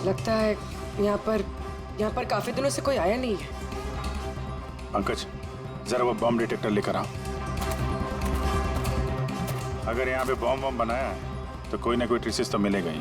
लगता है यहाँ पर काफी दिनों से कोई आया नहीं है। पंकज, जरा वो बॉम्ब डिटेक्टर लेकर आओ। अगर यहाँ पे बॉम्ब बनाया है तो कोई ना कोई ट्रेसेस तो मिलेगा ही।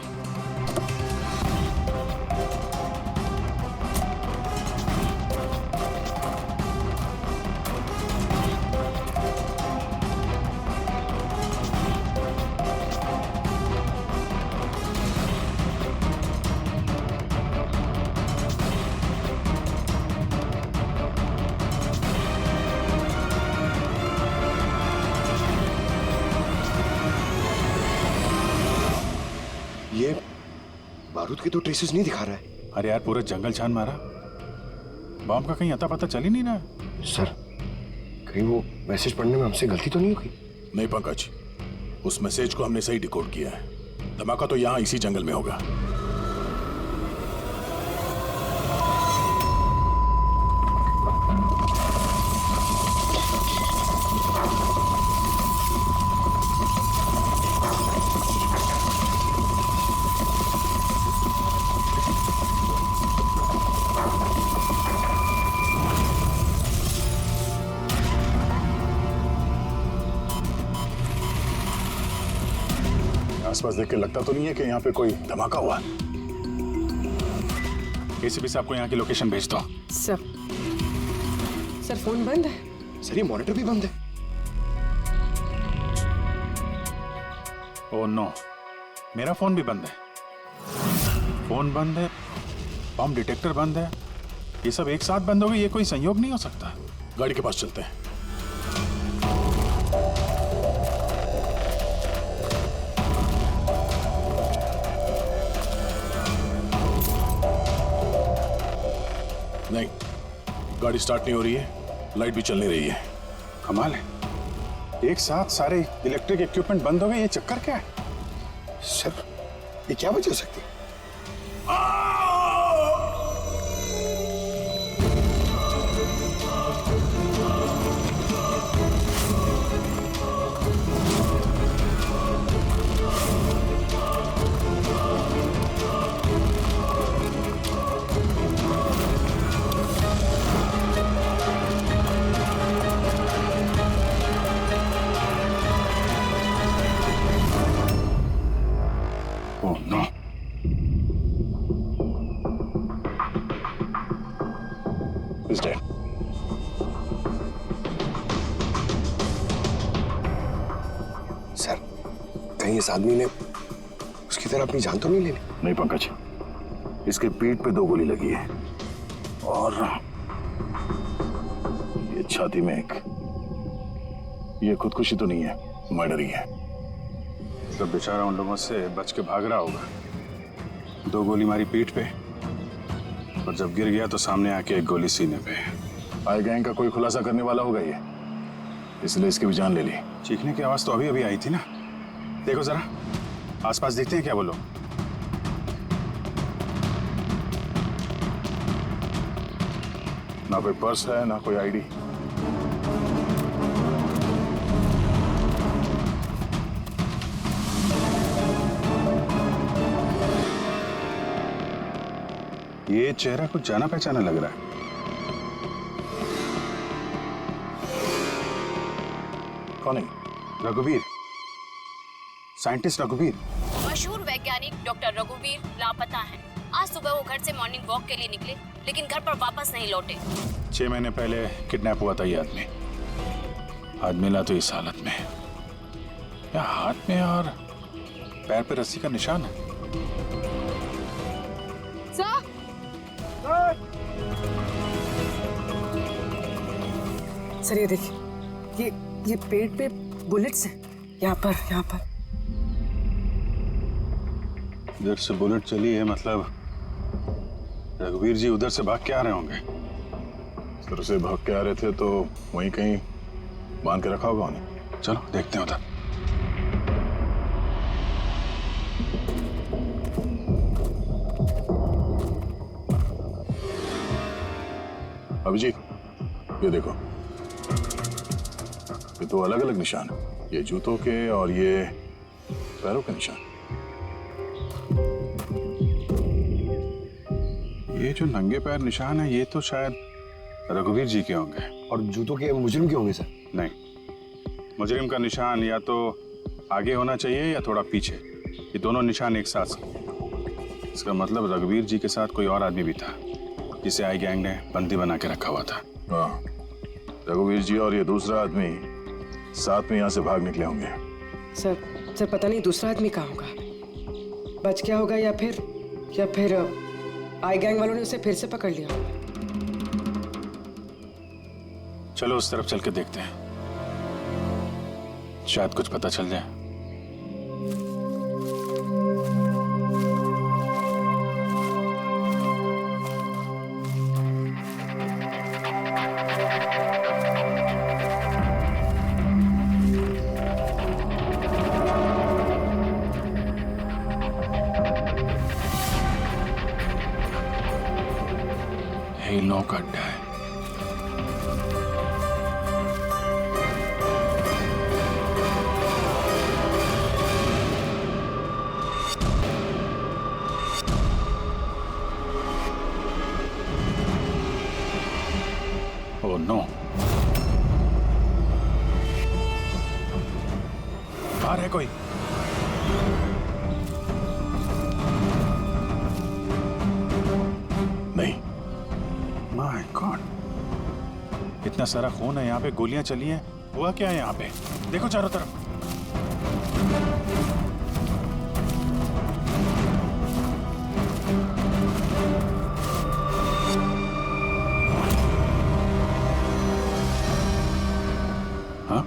ये बारूद के तो ट्रेसेस नहीं दिखा रहा है। अरे यार, पूरा जंगल छान मारा, बॉम्ब का कहीं अता पता चल ही नहीं रहा। सर, कहीं वो मैसेज पढ़ने में हमसे गलती तो नहीं होगी? नहीं पंकज, उस मैसेज को हमने सही डिकोड किया है। धमाका तो यहाँ इसी जंगल में होगा। आसपास देख के लगता तो नहीं है कि यहाँ पे कोई धमाका हुआ। एसीपी साहब को यहाँ की लोकेशन भेज दो। सर फोन बंद है। सर, ये मॉनिटर भी बंद है। ओह नो, मेरा फोन भी बंद है। फोन बंद है, बॉम्ब डिटेक्टर बंद है, ये सब एक साथ बंद हो गए। ये कोई संयोग नहीं हो सकता। गाड़ी के पास चलते हैं। नहीं, गाड़ी स्टार्ट नहीं हो रही है, लाइट भी चल नहीं रही है। कमाल है, एक साथ सारे इलेक्ट्रिक इक्विपमेंट बंद हो गए। ये चक्कर क्या है? सर, ये क्या वजह हो सकती है? Oh no, He's dead. Sir, कहीं इस आदमी ने उसकी तरह अपनी जान तो नहीं ले ली? नहीं पंकज, इसके पीठ पे 2 गोली लगी है और ये छाती में एक। ये खुदकुशी तो नहीं है, मर्डर ही है। तो बेचारा उन लोगों से बच के भाग रहा होगा। 2 गोली मारी पीठ पे और जब गिर गया तो सामने आके 1 गोली सीने पे। आए गैंग का कोई खुलासा करने वाला होगा ये, इसलिए इसकी भी जान ले ली। चीखने की आवाज तो अभी अभी आई थी ना। देखो जरा आसपास देखते हैं क्या वो लोग। ना कोई पर्स है, ना कोई आईडी। ये चेहरा कुछ जाना पहचाना लग रहा है। कौन है? रघुवीर, साइंटिस्ट रघुवीर। मशहूर वैज्ञानिक डॉक्टर रघुवीर लापता हैं। आज सुबह वो घर से मॉर्निंग वॉक के लिए निकले, लेकिन घर पर वापस नहीं लौटे। 6 महीने पहले किडनैप हुआ था ये आदमी। आज मिला तो इस हालत में। या हाथ में और पैर पे रस्सी का निशान है। सर ये देखिए, ये पेट पे बुलेट्स हैं। यहाँ पर इधर से बुलेट चली है, मतलब रघुवीर जी उधर से भाग के आ रहे होंगे। इस तरह से भाग के आ रहे थे तो वहीं कहीं बांध के रखा होगा उन्हें। चलो देखते हैं उधर। अभिजीत, ये देखो, ये 2 अलग अलग निशान है। ये जूतों के और ये पैरों के निशान। ये जो नंगे पैर निशान है ये तो शायद रघुवीर जी के होंगे। और जूतों के मुजरिम के होंगे सर? नहीं, मुजरिम का निशान या तो आगे होना चाहिए या थोड़ा पीछे। ये दोनों निशान एक साथ हैं। इसका मतलब रघुवीर जी के साथ कोई और आदमी भी था जिसे आई गैंग ने बंदी बना के रखा हुआ था। हाँ, रघुवीर जी और ये दूसरा आदमी साथ में यहाँ से भाग निकले होंगे। सर पता नहीं दूसरा आदमी कहाँ होगा, बच गया होगा या फिर आई गैंग वालों ने उसे फिर से पकड़ लिया होगा। चलो उस तरफ चल के देखते हैं, शायद कुछ पता चल जाए। हीलों का अड्डा है। ओह नो, बाहर है कोई। नहीं। माय गॉड, इतना सारा खून है यहाँ पे, गोलियां चली हैं। हुआ क्या है यहाँ पे? देखो चारों तरफ। हाँ,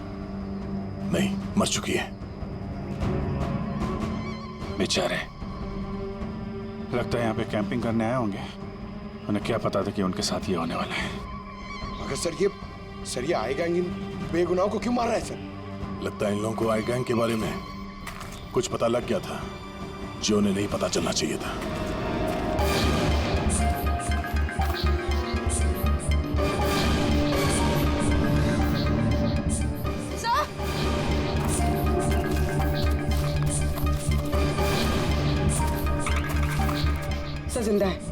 नहीं, मर चुकी है। बेचारे, लगता है यहाँ पे कैंपिंग करने आए होंगे। उन्हें क्या पता था कि उनके साथ ये होने वाला है। मगर सर ये आई गैंग इन बेगुनाहों को क्यों मार रहा है सर? लगता है इन लोगों को आई गैंग के बारे में कुछ पता लग गया था जो उन्हें नहीं पता चलना चाहिए था। सर जिंदा है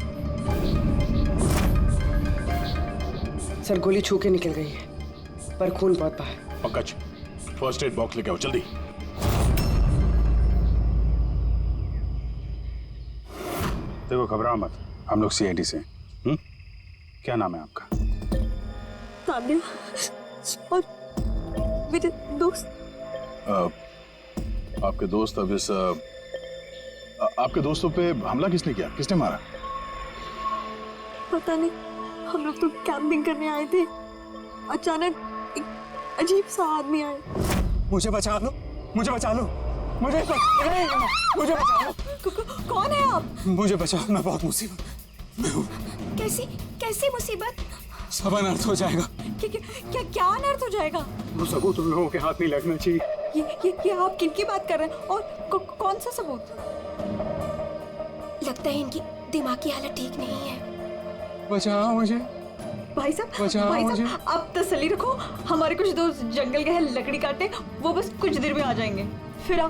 सर, गोली छू के निकल गई है पर खून बहुत बहा है। पंकज, फर्स्ट एड बॉक्स लेके आओ जल्दी। देखो घबराओ मत, हम लोग सीआईडी से। क्या नाम है आपका? तान्या और मेरे दोस्त। आपके दोस्त अब इस आपके दोस्तों पे हमला किसने किया? किसने मारा? पता नहीं, हम लोग तो कैंपिंग करने आए थे, अचानक एक अजीब सा आदमी आया। मुझे बचा लो, मुझे बचा लो, मुझे बचा लो। कौन है आप? मुझे बचाओ, मैं बहुत मुसीबत में हूँ। कैसी मुसीबत? सब अनर्थ हो जाएगा। क्या अनर्थ हो जाएगा? वो सबूत उन लोगों के हाथ नहीं लगना चाहिए। ये आप किनकी बात कर रहे हैं और कौन सा सबूत? लगता है इनकी दिमागी हालत ठीक नहीं है। बचाओ मुझे। भाई साहब आप तसल्ली रखो, हमारे कुछ दोस्त जंगल गए हैं लकड़ी काटने, वो बस कुछ देर में आ जाएंगे, फिर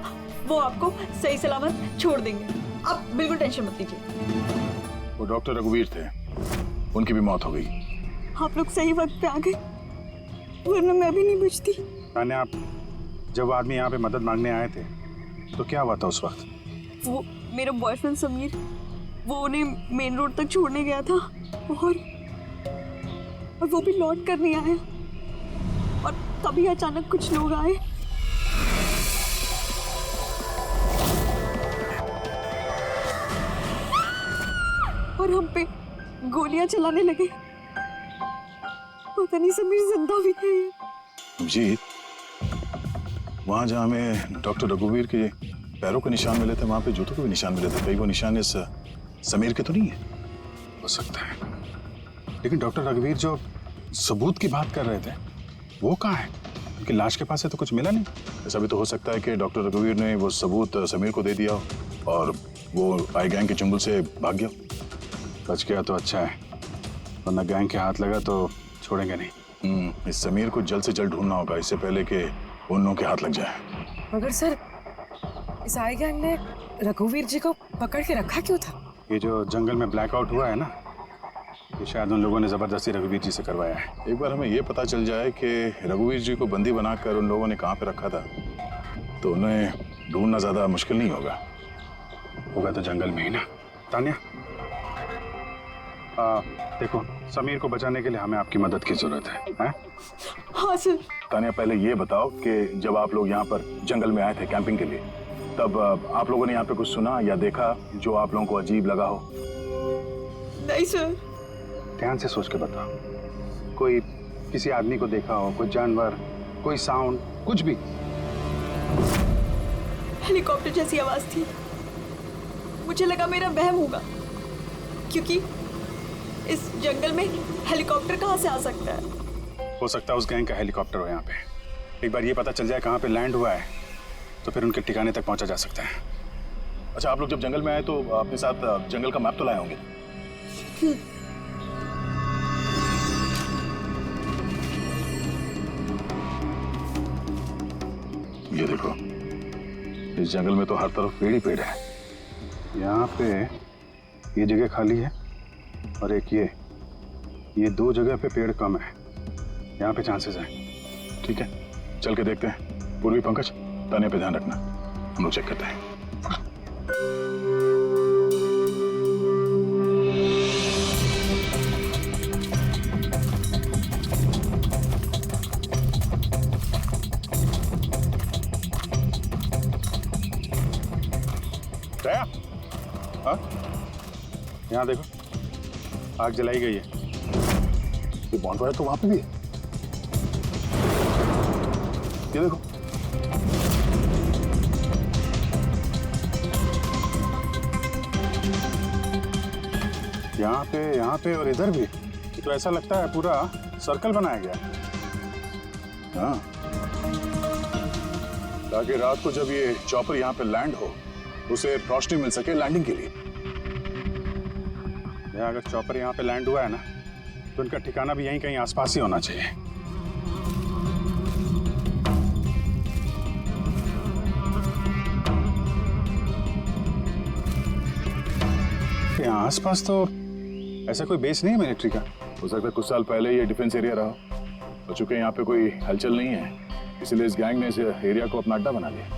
वो आपको सही सलामत छोड़ देंगे। आप बिल्कुल टेंशन मत लीजिए। वो डॉक्टर रघुवीर थे, उनकी भी मौत हो गई। आप लोग सही वक्त पे आ गए, वरना मैं भी नहीं बचती। तान्या, आप जब आदमी यहाँ पे मदद मांगने आए थे तो क्या हुआ था उस वक्त? वो मेरा बॉयफ्रेंड समीर, वो उन्हें मेन रोड तक छोड़ने गया था और वो भी लौट कर नहीं आया, और तभी अचानक कुछ लोग आए। और हम पे गोलियां चलाने लगे। पता नहीं समीर जिंदा भी है। जी, वहां जहां हमें डॉक्टर रघुवीर के पैरों के निशान मिले थे, वहां पे जूतों के भी निशान मिले थे। कहीं वो निशान इस समीर के तो नहीं है? हो सकता है, लेकिन डॉक्टर रघुवीर जो सबूत की बात कर रहे थे वो कहाँ है? उनकी लाश के पास से तो कुछ मिला नहीं। ऐसा भी तो हो सकता है कि डॉक्टर रघुवीर ने वो सबूत समीर को दे दिया हो और वो आई गैंग के चंगुल से भाग गया। बच गया तो अच्छा है, वरना गैंग के हाथ लगा तो छोड़ेंगे नहीं। इस समीर को जल्द से जल्द ढूंढना होगा, इससे पहले कि उन लोगों के हाथ लग जाए। मगर सर, इस आई गैंग ने रघुवीर जी को पकड़ के रखा क्यों था? ये जो जंगल में ब्लैकआउट हुआ है ना, ये शायद उन लोगों ने जबरदस्ती रघुवीर जी से करवाया है। एक बार हमें ये पता चल जाए कि रघुवीर जी को बंदी बनाकर उन लोगों ने कहाँ पे रखा था, तो उन्हें ढूंढना ज्यादा मुश्किल नहीं होगा। होगा तो जंगल में ही ना। तान्या, देखो, समीर को बचाने के लिए हमें आपकी मदद की जरूरत है? हाँ सर। तान्या, पहले ये बताओ कि जब आप लोग यहाँ पर जंगल में आए थे कैंपिंग के लिए, तब आप लोगों ने यहाँ पे कुछ सुना या देखा जो आप लोगों को अजीब लगा हो? नहीं सर। ध्यान से सोच के बताओ। कोई किसी आदमी को देखा हो, कोई जानवर, कोई साउंड, कुछ भी? हेलीकॉप्टर जैसी आवाज थी। मुझे लगा मेरा वहम होगा, क्योंकि इस जंगल में हेलीकॉप्टर कहाँ से आ सकता है? हो सकता है उस गैंग का हेलीकॉप्टर हो यहाँ पे। एक बार ये पता चल जाए कहाँ पे लैंड हुआ है, तो फिर उनके ठिकाने तक पहुँचा जा सकता है। अच्छा, आप लोग जब जंगल में आए तो अपने साथ जंगल का मैप तो लाए होंगे? ये देखो, इस जंगल में तो हर तरफ पेड़ ही पेड़ है। यहाँ पे ये जगह खाली है और एक ये दो जगह पे पेड़ कम है। यहाँ पे चांसेस हैं। ठीक है, चल के देखते हैं। पूर्वी, पंकज, तान्या पे ध्यान रखना, हम लोग चेक करते हैं। दया, हाँ, यहाँ देखो, आग जलाई गई है। ये बॉन्डफायर तो वहां पे भी है। ये देखो, यहाँ पे और इधर भी। ये तो ऐसा लगता है पूरा सर्कल बनाया गया है। हाँ, ताकि रात को जब ये चॉपर यहाँ पे लैंड हो, उसे रोशनी मिल सके लैंडिंग के लिए। अगर चॉपर यहाँ पे लैंड हुआ है ना, तो उनका ठिकाना भी यहीं कहीं आसपास ही होना चाहिए। यहाँ आसपास तो ऐसा कोई बेस नहीं है मिलिट्री का। हो सकता है कुछ साल पहले ये डिफेंस एरिया रहा हो। चूंकि यहाँ पे कोई हलचल नहीं है, इसलिए इस गैंग ने इस एरिया को अपना अड्डा बना लिया।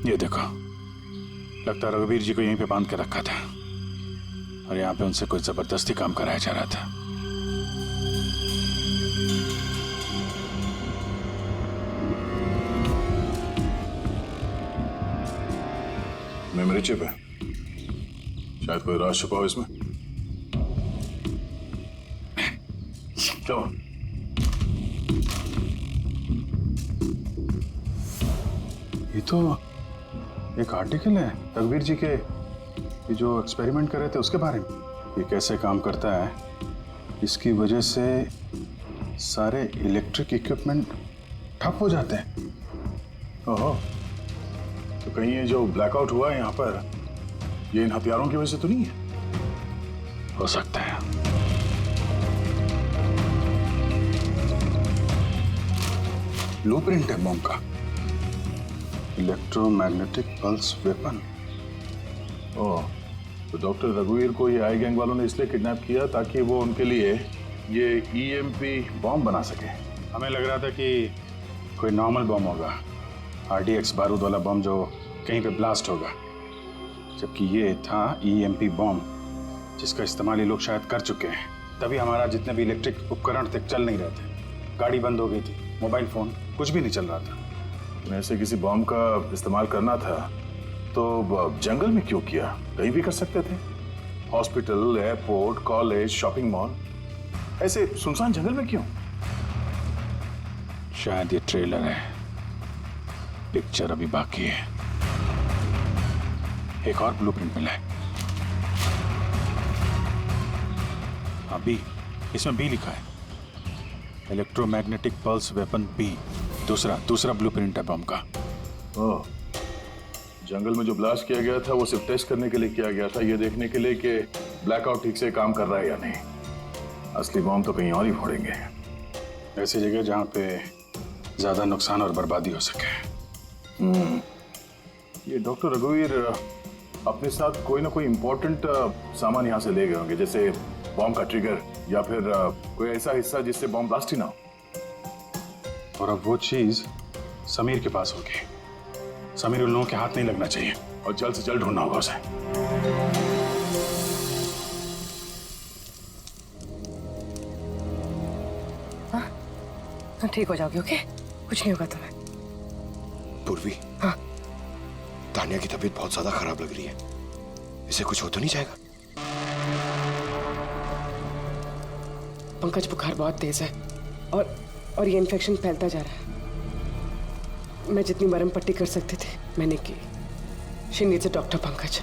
ये देखो, लगता है रघुवीर जी को यहीं पे बांध के रखा था और यहाँ पे उनसे कोई जबरदस्ती काम कराया जा रहा था। मेमोरी चिप है, शायद कोई राज छुपा हो इसमें। क्या हुआ? ये तो एक आर्टिकल है रघुवीर जी के, ये जो एक्सपेरिमेंट कर रहे थे उसके बारे में। ये कैसे काम करता है, इसकी वजह से सारे इलेक्ट्रिक इक्विपमेंट ठप हो जाते हैं। ओहो, तो कहीं ये जो ब्लैकआउट हुआ है यहाँ पर, ये इन हथियारों की वजह से तो नहीं है? हो सकता है। ब्लूप्रिंट है बम का, इलेक्ट्रोमैग्नेटिक पल्स वेपन। ओह, तो डॉक्टर रघुवीर को ये आई गैंग वालों ने इसलिए किडनैप किया ताकि वो उनके लिए ये EMP बॉम्ब बना सके। हमें लग रहा था कि कोई नॉर्मल बम होगा, RDX बारूद वाला बम जो कहीं पे ब्लास्ट होगा, जबकि ये था EMP बॉम्ब जिसका इस्तेमाल ये लोग शायद कर चुके हैं। तभी हमारा जितने भी इलेक्ट्रिक उपकरण थे चल नहीं रहे थे, गाड़ी बंद हो गई थी, मोबाइल फोन कुछ भी नहीं चल रहा था। ऐसे किसी बॉम्ब का इस्तेमाल करना था तो जंगल में क्यों किया? कहीं भी कर सकते थे। Hospital, airport, college, shopping mall, ऐसे सुनसान जंगल में क्यों? शायद ये ट्रेलर है, पिक्चर अभी बाकी है। एक और ब्लूप्रिंट मिला है। हाँ, बी, इसमें बी लिखा है, इलेक्ट्रोमैग्नेटिक पल्स वेपन बी। दूसरा ब्लूप्रिंट है बम का। ओह, जंगल में जो ब्लास्ट किया गया था वो सिर्फ टेस्ट करने के लिए किया गया था, ये देखने के लिए कि ब्लैकआउट ठीक से काम कर रहा है या नहीं। असली बॉम्ब तो कहीं और ही फोड़ेंगे, ऐसी जगह जहां पे ज्यादा नुकसान और बर्बादी हो सके। ये डॉक्टर रघुवीर अपने साथ कोई ना कोई इंपॉर्टेंट सामान यहाँ से ले गए होंगे, जैसे बॉम्ब का ट्रिगर या फिर कोई ऐसा हिस्सा जिससे बॉम्ब ब्लास्ट ही ना हो। और अब वो चीज समीर के पास होगी। समीर उन लोगों के हाथ नहीं लगना चाहिए और जल्द से जल्द ढूंढना होगा उसे। हाँ, ठीक हो जाओगे। ओके, कुछ नहीं होगा तुम्हें। पूर्वी, हाँ, तानिया की तबीयत बहुत ज्यादा खराब लग रही है, इसे कुछ हो तो नहीं जाएगा? पंकज, बुखार बहुत तेज है और ये इन्फेक्शन फैलता जा रहा है। मैं जितनी मरहम पट्टी कर सकती थी मैंने की। She needs a doctor Pankaj.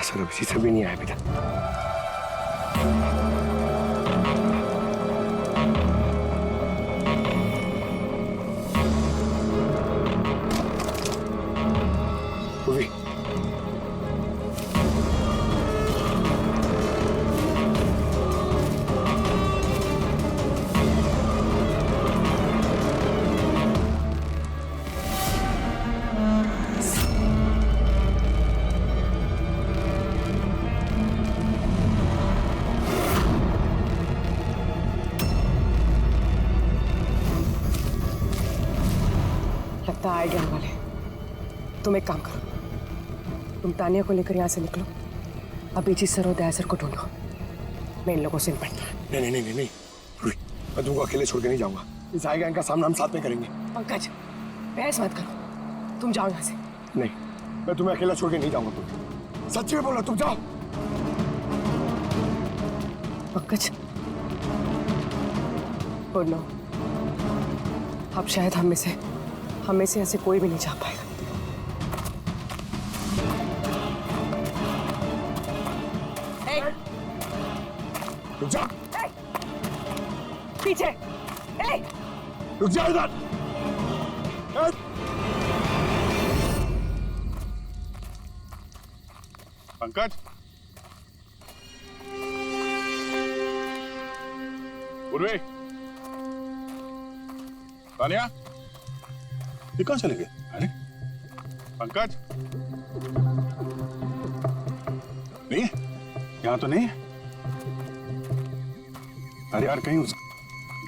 Sir अभी से भी नहीं आया बेटा। पूर्वी, लगता है आइडिया वाले। तुम एक काम करो, तुम तानिया को लेकर यहाँ से निकलो, अभी जी सर और दया सर को ढूंढो। मैं इन लोगों से निपटता हूँ। नहीं नहीं नहीं नहीं, पूर्वी, मैं तुमको अकेले छोड़ के नहीं जाऊंगा। इस आई गैंग का सामना हम साथ में करेंगे। पंकज, बहस मत करो, तुम जाओ यहाँ से। नहीं, मैं तुम्हें अकेला छोड़ के नहीं जाऊंगा। तुम सच्ची में बोलो, तुम जाओ। पंकज, बोलो, अब शायद हम में से ऐसे कोई भी नहीं जा पाएगा। रुक जा, पीछे, रुक जा इधर। पंकज, पूर्वी, तानिया, ये कहाँ चले गए? अरे पंकज, नहीं है? यहाँ तो नहीं है। अरे यार, कहीं उस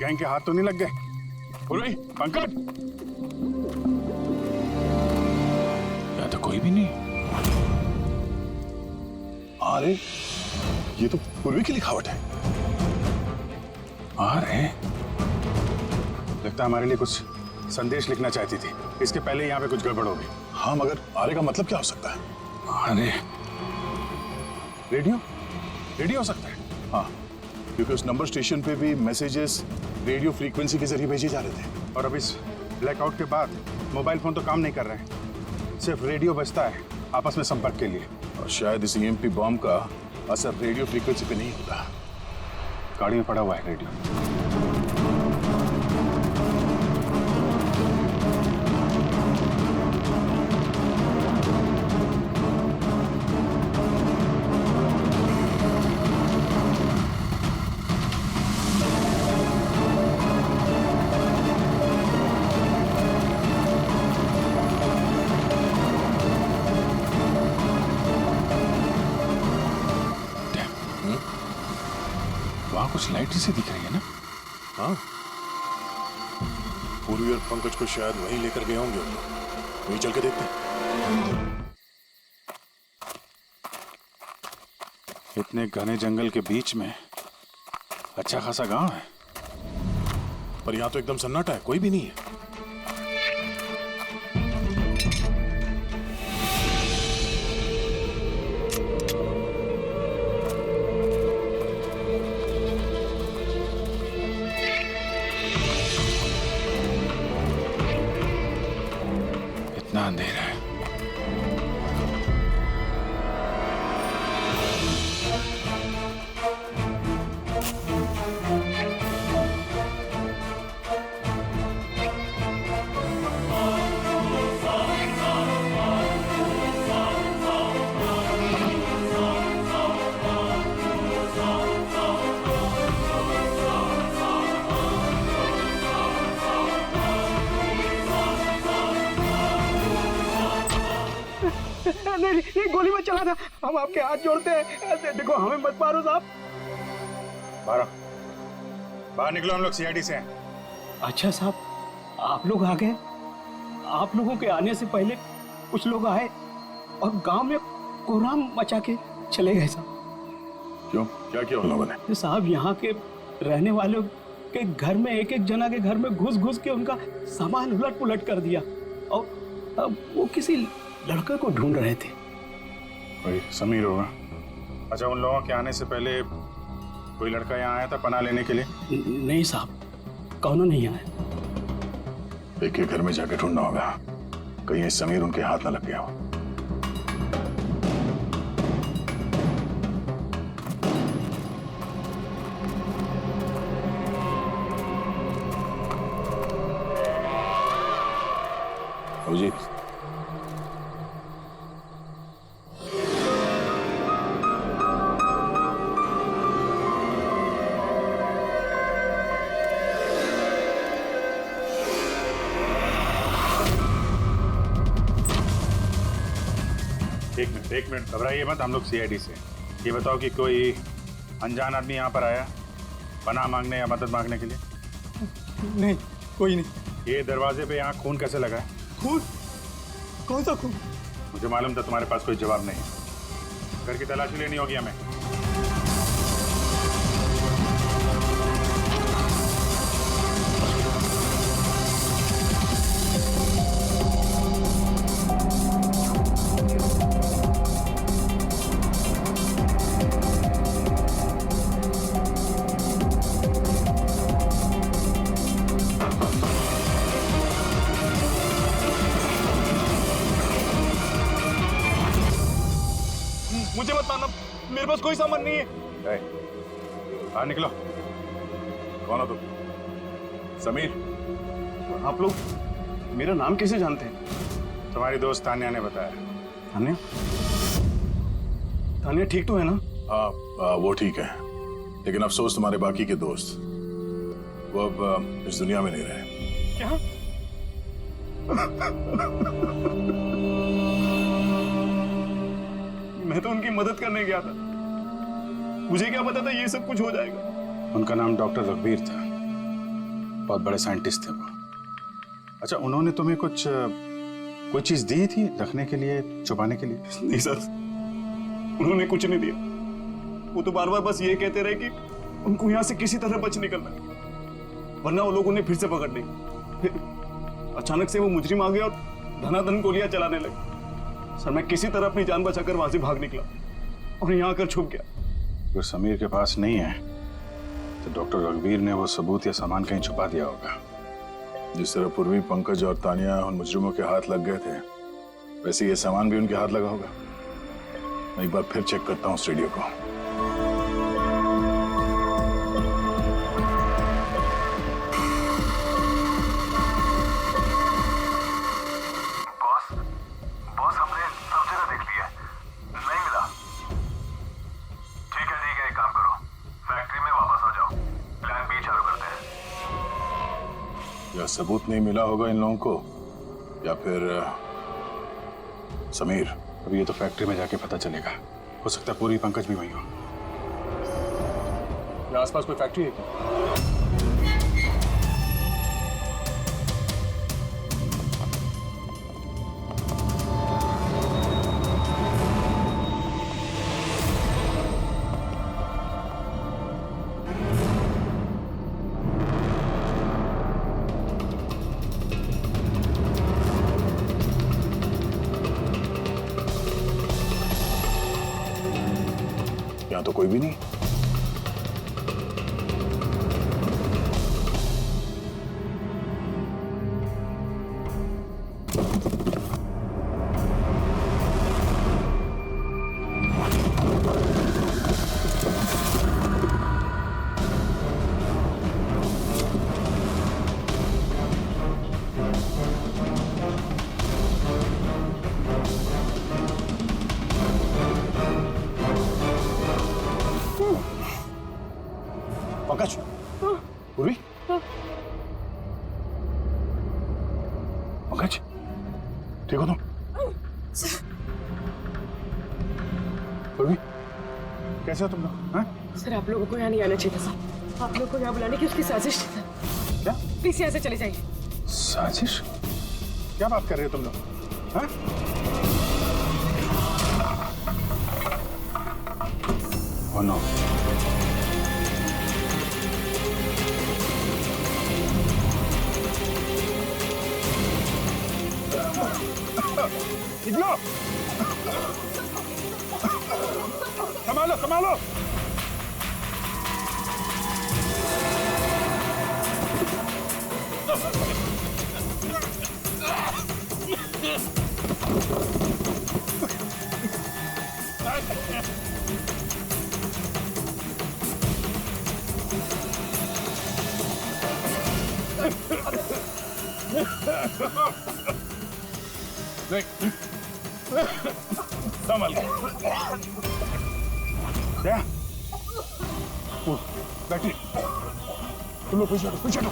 गैंग के हाथ तो नहीं लग गए? पूर्वी, पंकज, यहाँ तो कोई भी नहीं। अरे ये तो पूर्वी की लिखावट है। अरे लगता है हमारे लिए कुछ संदेश लिखना चाहती थी। इसके पहले यहाँ पे कुछ गड़बड़ हो गई। हाँ, मगर आरे का मतलब क्या हो सकता है? अरे रेडियो हो सकता है। हाँ, क्योंकि उस नंबर स्टेशन पे भी मैसेजेस रेडियो फ्रीक्वेंसी के जरिए भेजे जा रहे थे। और अब इस ब्लैकआउट के बाद मोबाइल फोन तो काम नहीं कर रहे हैं, सिर्फ रेडियो बजता है आपस में संपर्क के लिए। और शायद इस ईएमपी बॉम्ब का असर रेडियो फ्रीक्वेंसी पे नहीं होता। गाड़ी में पड़ा हुआ है रेडियो। वहां कुछ लाइट सी दिख रही है ना? हाँ, पूर्वी और पंकज को शायद वहीं लेकर गए होंगे। वही चल के देखते हैं। इतने घने जंगल के बीच में अच्छा खासा गांव है, पर यहाँ तो एकदम सन्नाटा है, कोई भी नहीं है। इतना अंधेरा है। नहीं, गोली मत चला था, हम आपके हाथ जोड़ते हैं, देखो हमें मत मारो साहब। बाहर निकलो, हम लोग सीआईडी से हैं। अच्छा साहब, आप लोग आ गए। आप लोगों के आने से पहले कुछ लोग आए और गांव में कोहराम मचा के चले गए साहब। क्यों, क्या किया उन लोगों ने? साहब यहाँ के रहने वालों के घर में एक एक जना के घर में घुस घुस के उनका सामान उलट पुलट कर दिया और अब वो किसी लड़के को ढूंढ रहे थे। कोई समीर होगा। अच्छा, उन लोगों के आने से पहले कोई लड़का यहाँ आया था पनाह लेने के लिए? नहीं साहब, कौनो नहीं आया। एक एक घर में जाके ढूंढना होगा, कहीं समीर उनके हाथ न लग गया हो। जी एक मिनट घबराइए मत, हम लोग सीआईडी से। ये बताओ कि कोई अनजान आदमी यहाँ पर आया पनाह मांगने या मदद मांगने के लिए? नहीं, कोई नहीं। ये दरवाजे पे यहाँ खून कैसे लगा है? खून? कौन सा खून? मुझे मालूम था तुम्हारे पास कोई जवाब नहीं है। घर की तलाशी लेनी होगी हमें। मुझे मत मारना, मेरे पास कोई सामान नहीं है। बाहर निकलो। कौन हो तुम? समीर? आप लोग मेरा नाम कैसे जानते हैं? तुम्हारी दोस्त तान्या ने बताया। तान्या? तान्या ठीक तो है ना? हाँ, वो ठीक है, लेकिन अफसोस तुम्हारे बाकी के दोस्त वो अब इस दुनिया में नहीं रहे। क्या? मैं तो उनकी मदद करने गया था, मुझे क्या पता था ये सब कुछ हो जाएगा। उनका नाम डॉक्टर रघुवीर था, बहुत बड़े साइंटिस्ट थे वो। अच्छा, उन्होंने तुम्हें कोई चीज दी थी रखने के लिए, छुपाने के लिए? नहीं सर, उन्होंने कुछ नहीं दिया। वो तो बार बार बस ये कहते रहे कि उनको यहाँ से किसी तरह बच निकलना है, वरना वो लोग उन्हें फिर से पकड़ लेंगे। फिर अचानक से वो मुजरिम आ गया और धनाधन गोलियां चलाने लगे। सर, मैं किसी तरह अपनी जान बचाकर वहां से भाग निकला और यहाँ आकर छुप गया। अगर समीर के पास नहीं है तो डॉक्टर रघुवीर ने वो सबूत या सामान कहीं छुपा दिया होगा। जिस तरह पूर्वी, पंकज और तानिया उन मुजरिमों के हाथ लग गए थे, वैसे ये सामान भी उनके हाथ लगा होगा। मैं एक बार फिर चेक करता हूँ उस रेडियो को। बॉस, हमने सब जगह देख लिया, नहीं मिला। ठीक है, एक काम करो, फैक्ट्री में वापस आ जाओ, प्लान बी चालू करते हैं। या सबूत नहीं मिला होगा इन लोगों को, या फिर समीर। अब ये तो फैक्ट्री में जाके पता चलेगा। हो सकता है पूरी, पंकज भी वहीं हो। आसपास कोई फैक्ट्री है क्या? यहाँ तो कोई भी नहीं। पंकज, पूर्वी, पंकज, ठीक हो तुम? पूर्वी, कैसे हो तुम लोग? हाँ? सर आप लोगों को यहाँ नहीं आना चाहिए था सर। आप लोगों को यहाँ बुलाने की उसकी साजिश थी सर। क्या प्लीज यहाँ से चले जाइए। साजिश? क्या बात कर रहे हो तुम लोग? हाँ? Oh no. निकलो! संभालो, संभालो! संभल गए। क्या? बैठिए। तुम लोग पीछे हटो, पीछे हटो।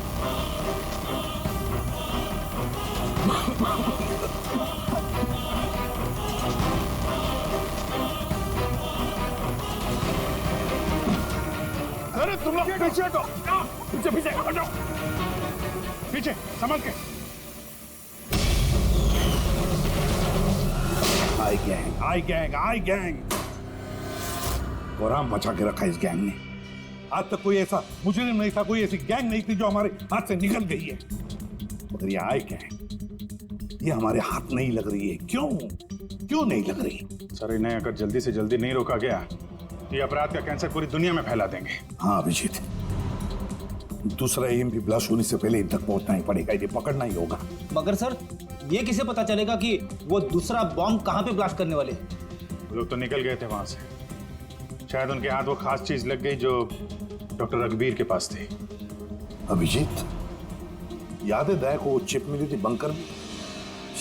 अरे तुम लोग पीछे हटो, पीछे पीछे हटो, पीछे संभल के। आई गैंग कोराम मचा के रखा इस गैंग ने। आज तक कोई ऐसा मुजरिम नहीं था, कोई ऐसी गैंग नहीं थी जो हमारे हाथ से निकल गई है। मगर ये आई गैंग, ये हमारे हाथ नहीं लग रही है। क्यों नहीं लग रही? सर इन्हें अगर जल्दी से जल्दी नहीं रोका गया तो ये अपराध का कैंसर पूरी दुनिया में फैला देंगे। हाँ अभिजीत, दूसरा EMP ब्लास्ट होने से पहले इन तक पहुंचना ही पड़ेगा, इन्हें पकड़ना ही होगा। मगर सर ये किसे पता चलेगा कि वो दूसरा बॉम्ब कहाँ पे ब्लास्ट करने वाले? वो लोग तो निकल गए थे वहां से, शायद उनके हाथ वो खास चीज लग गई जो डॉक्टर रघुवीर के पास थी। अभिजीत, याद है दया को वो चिप मिली थी बंकर में?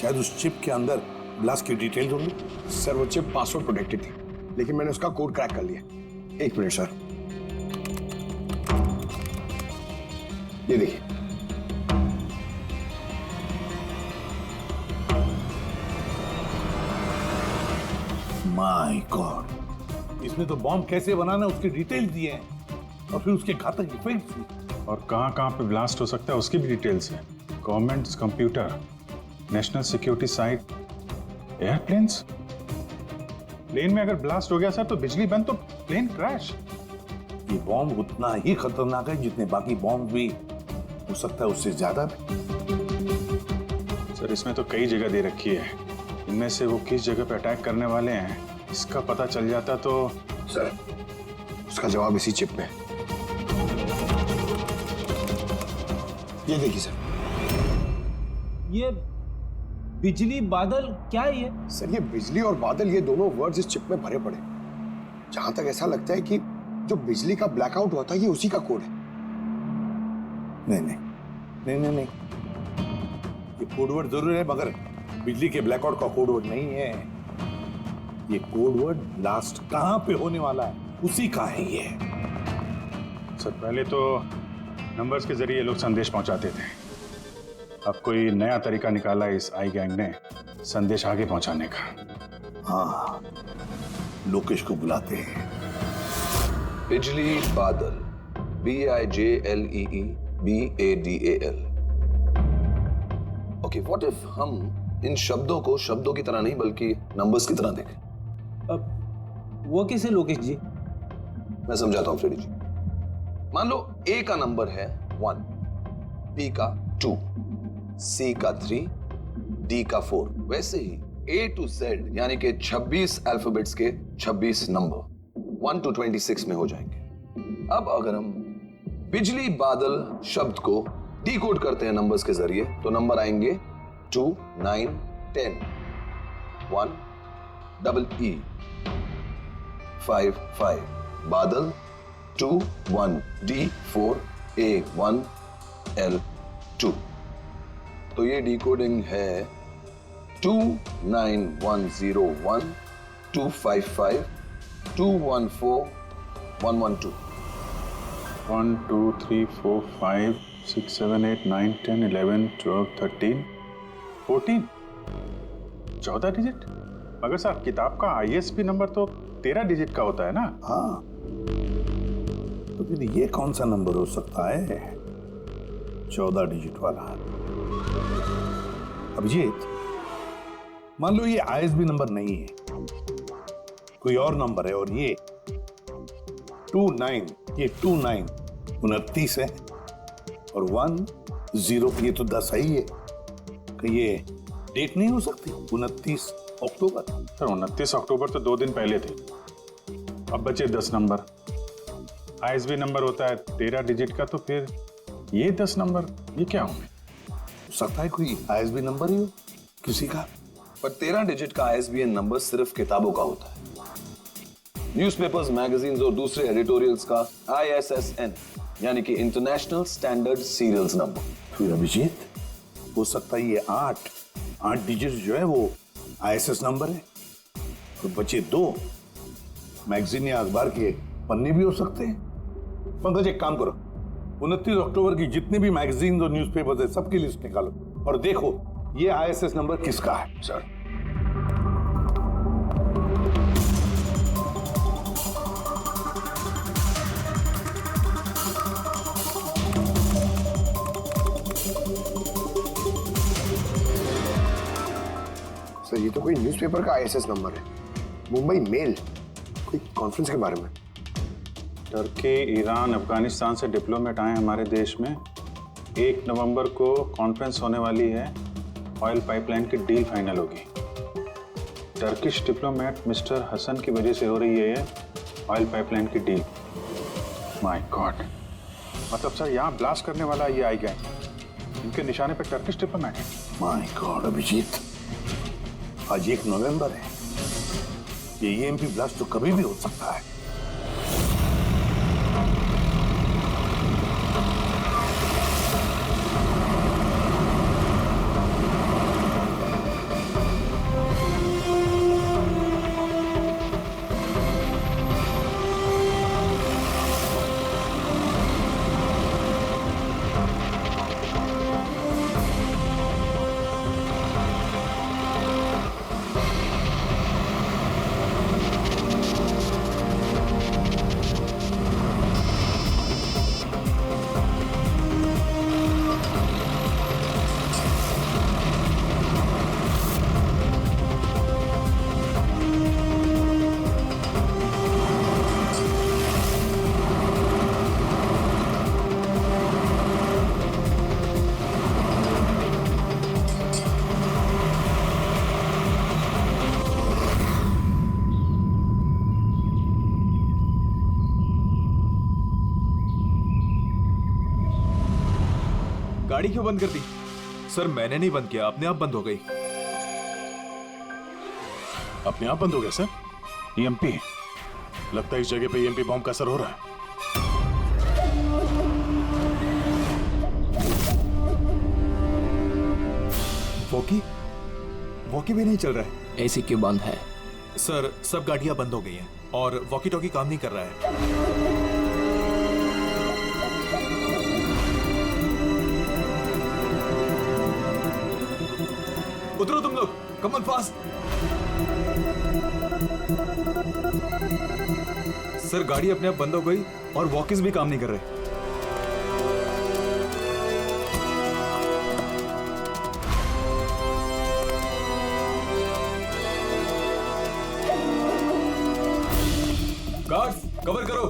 शायद उस चिप के अंदर ब्लास्ट की डिटेल होंगी। सर वो चिप पासवर्ड प्रोटेक्टेड थी, लेकिन मैंने उसका कोड क्रैक कर लिया। एक मिनट सर, ये देखिए। माय गॉड, इसमें तो बॉम्ब कैसे बनाना उसकी डिटेल दिए हैं और फिर उसके घातक इफेक्ट्स भी। और कहां पे ब्लास्ट हो सकता है उसकी भी डिटेल्स है। Government computer, national security site, airplanes. Plane में अगर ब्लास्ट हो गया सर तो बिजली बंद तो प्लेन क्रैश। ये बॉम्ब उतना ही खतरनाक है जितने बाकी बॉम्ब भी, हो सकता है उससे ज्यादा भी। सर इसमें तो कई जगह दे रखी है, इनमें से वो किस जगह पे अटैक करने वाले हैं इसका पता चल जाता तो। सर उसका जवाब इसी चिप में है। ये देखिए सर। ये बिजली बादल क्या है ये? सर ये बिजली और बादल, ये दोनों वर्ड्स इस चिप में भरे पड़े। जहां तक ऐसा लगता है कि जो बिजली का ब्लैकआउट हुआ था ये उसी का कोड है। नहीं, ये कोडवर्ड जरूर है मगर बिजली के ब्लैकआउट का कोडवर्ड नहीं है। ये कोडवर्ड ब्लास्ट कहां पे होने वाला है उसी का है ये। सर पहले तो नंबर्स के जरिए लोग संदेश पहुंचाते थे, अब कोई नया तरीका निकाला इस आई गैंग ने संदेश आगे पहुंचाने का। हाँ, लोकेश को बुलाते हैं। बिजली बादल, BIJLEE BADAL। Okay, what if हम इन शब्दों को शब्दों की तरह नहीं बल्कि नंबर्स की तरह देखें? अब वो कैसे लोकेश जी? मैं समझाता हूं फ्रेडी जी। मान लो A का नंबर है 1, B का 2, C का 3, D का 4। वैसे ही A to Z यानी कि 26 अल्फाबेट्स के 26 नंबर। 1 to 26 में हो जाएंगे। अब अगर हम बिजली बादल शब्द को डिकोड करते हैं नंबर्स के जरिए तो नंबर आएंगे 2, 9, 10, 1, EE, 5, 5, बादल 2, 1, D, 4, A, 1, L, 2। तो ये डिकोडिंग है 29101 255 214 112। 1 2 3 4 5 6 7 8 9 10 11 12 13 14 14 डिजिट। मगर सर किताब का ISB नंबर तो 13 डिजिट का होता है ना। हाँ, तो फिर ये कौन सा नंबर हो सकता है 14 डिजिट वाला? अभिजीत, मान लो ये ISB नंबर नहीं है, कोई और नंबर है, और ये 29, ये 29 29 है, और 10 ये तो 10 ही है। कि ये डेट नहीं हो सकती 29 अक्टूबर? सर 29 अक्टूबर तो 2 दिन पहले थे। अब बचे 10 नंबर। ISB नंबर होता है 13 डिजिट का, तो फिर ये 10 नंबर ये क्या होंगे? हो सकता है कोई ISB नंबर ही हो किसी का। पर 13 डिजिट का ISBN नंबर सिर्फ किताबों का होता है। न्यूज़पेपर्स, मैगजीन्स और दूसरे एडिटोरियल्स का ISSN यानी कि इंटरनेशनल स्टैंडर्ड सीरियल्स नंबर। फिर अभिजीत, हो सकता है ये 8 डिजिट जो है वो ISS नंबर है, और बचे 2 मैगजीन या अखबार के पन्ने भी हो सकते हैं। पंकज, एक काम करो, 29 अक्टूबर की जितने भी मैगजीन और न्यूज़पेपर्स है सबकी लिस्ट निकालो और देखो ये ISS नंबर किसका है। सर, सर ये तो कोई न्यूज़पेपर का ISS नंबर है, मुंबई मेल, कोई कॉन्फ्रेंस के बारे में। टर्की, ईरान, अफगानिस्तान से डिप्लोमेट आए हमारे देश में। 1 नवंबर को कॉन्फ्रेंस होने वाली है, ऑयल पाइपलाइन की डील फाइनल होगी। टर्किश डिप्लोमेट मिस्टर हसन की वजह से हो रही है ये ऑयल पाइपलाइन की डील। माय गॉड, मतलब सर यहाँ ब्लास्ट करने वाला ये आई गैंग, इनके निशाने पे टर्किश डिप्लोमेट है। माय गॉड अभिजीत, आज 1 नवंबर है, ये EMP ब्लास्ट तो कभी भी हो सकता है। गाड़ी क्यों बंद कर दी? सर मैंने नहीं बंद किया, अपने आप बंद हो गई। अपने आप बंद हो गया सर? EMP लगता है इस जगह पे EMP बॉम्ब का असर हो रहा है। वॉकी भी नहीं चल रहा है। AC क्यों बंद है? सर सब गाड़ियां बंद हो गई हैं और वॉकी टॉकी काम नहीं कर रहा है। उतरो तुम लोग, कम ऑन फास्ट। सर गाड़ी अपने आप बंद हो गई और वॉकीज भी काम नहीं कर रहे। गार्ड्स कवर करो।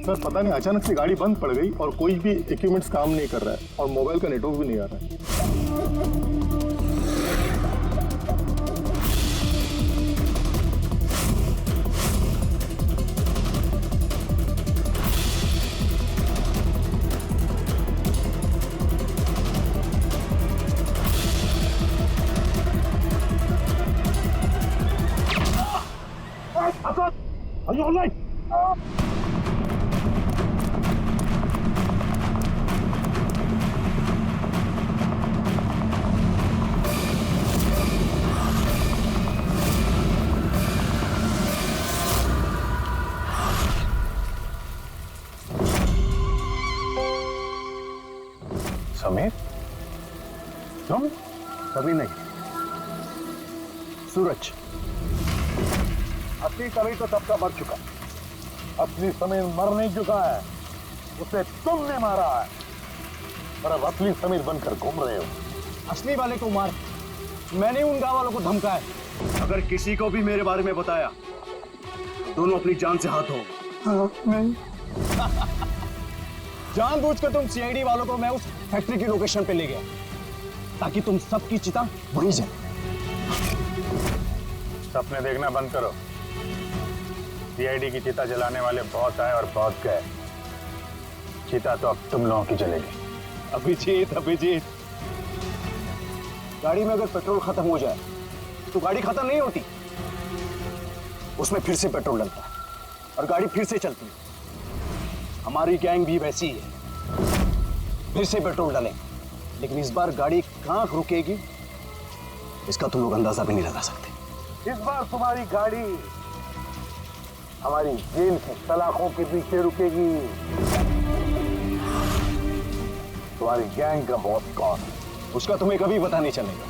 सर पता नहीं अचानक से गाड़ी बंद पड़ गई और कोई भी इक्विपमेंट्स काम नहीं कर रहा है और मोबाइल का नेटवर्क भी नहीं आ रहा है। समीर, तुम? कभी नहीं। सूरज। असली समीर तो तब का मर चुका। असली समीर मर नहीं चुका है, उसे तुमने मारा है, और अब असली समीर बनकर घूम रहे हो। असली वाले को मार, मैंने उन गांव वालों को धमकाया। अगर किसी को भी मेरे बारे में बताया, दोनों अपनी जान से हाथ धो। नहीं। जानबूझकर तुम सीआईडी वालों को मैं उस फैक्ट्री की लोकेशन पे ले गया, ताकि तुम सबकी चिता वहीं जाए। सपने देखना बंद करो। सीआईडी की चिता जलाने वाले बहुत आए और बहुत गए। चिता तो अब तुम लोगों की जलेगी। अभिजीत, गाड़ी में अगर पेट्रोल खत्म हो जाए तो गाड़ी खत्म नहीं होती, उसमें फिर से पेट्रोल डलता है और गाड़ी फिर से चलती है। हमारी गैंग भी वैसी ही है, फिर से पेट्रोल डालें, लेकिन इस बार गाड़ी कहां रुकेगी इसका तुम लोग अंदाजा भी नहीं लगा सकते। इस बार तुम्हारी गाड़ी हमारी जेल की सलाखों के पीछे रुकेगी। तुम्हारी गैंग का बॉस कौन है? उसका तुम्हें कभी पता नहीं चलेगा।